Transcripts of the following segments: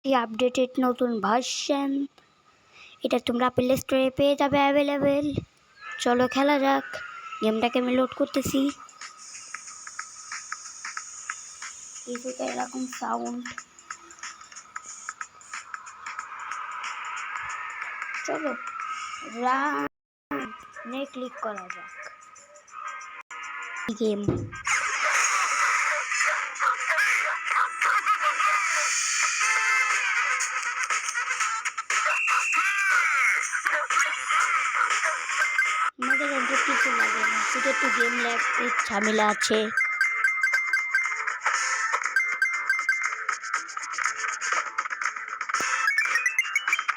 এই আপডেটেড নতুন ভার্সন, এটা তোমরা প্লে স্টোরে পেয়ে যাবে অ্যাভেলেবেল। চলো খেলা যাক। গেমটাকে আমি লোড করতেছি। কিছুটা এরকম সাউন্ড। চলো রানে ক্লিক করা যাক। গেম আমাদের এত কিছু লাগে না, শুধু একটু গেম ল্যাগ ঝামেলা আছে।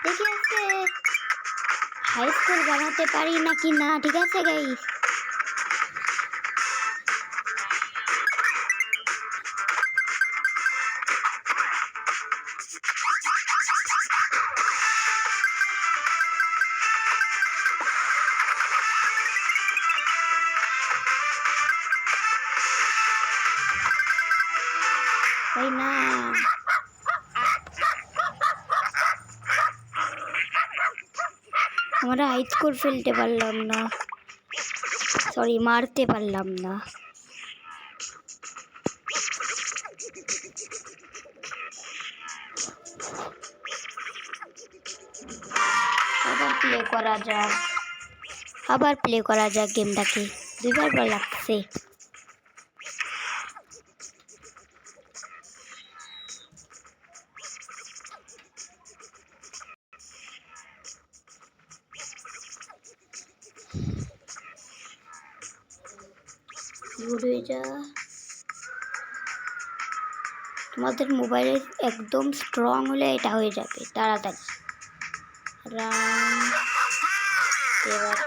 দেখি আজকে হাই স্কুল বানাতে পারি নাকি না। ঠিক আছে গাইস, তাই না? আমরা হাই স্কুল ফেলতে পারলাম না, সরি মারতে পারলাম না। আবার প্লে করা যাক গেমটাকে। দুইবার বার লাগছে। তোমাদের মোবাইলে একদম স্ট্রং হলে এটা হয়ে যাবে তাড়াতাড়ি। এবার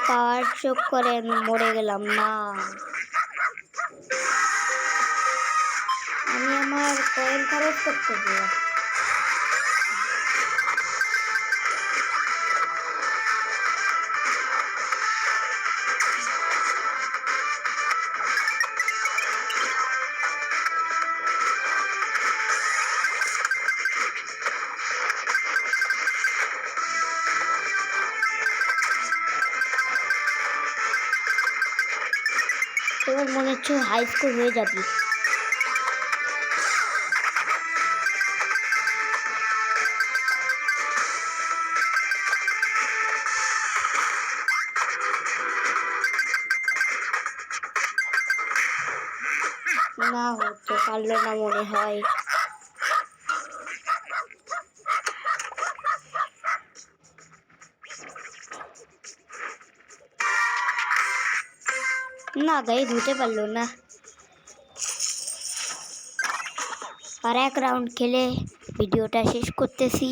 পাওয়ার চোখ করে আমি মরে গেলাম না। আমি আমার কয়েন খরচ করতে গিয়ে এবার মনে হচ্ছে হাই স্কুল হয়ে যাবে। না হতে পারলো না মনে হয়। না গাইস, হতে পারলো না। আর এক রাউন্ড খেলে ভিডিওটা শেষ করতেছি।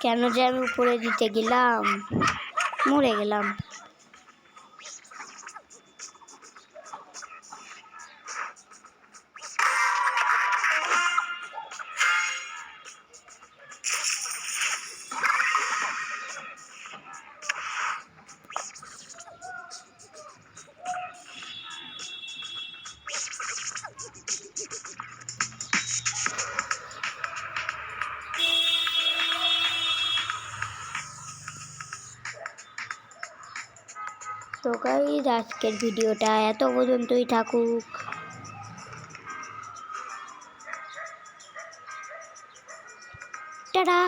কেন যে আমি উপরে দিতে গেলাম, মরে গেলাম। তো গাইস, আজকের ভিডিওটা এত পর্যন্তই থাকুক। টাটা।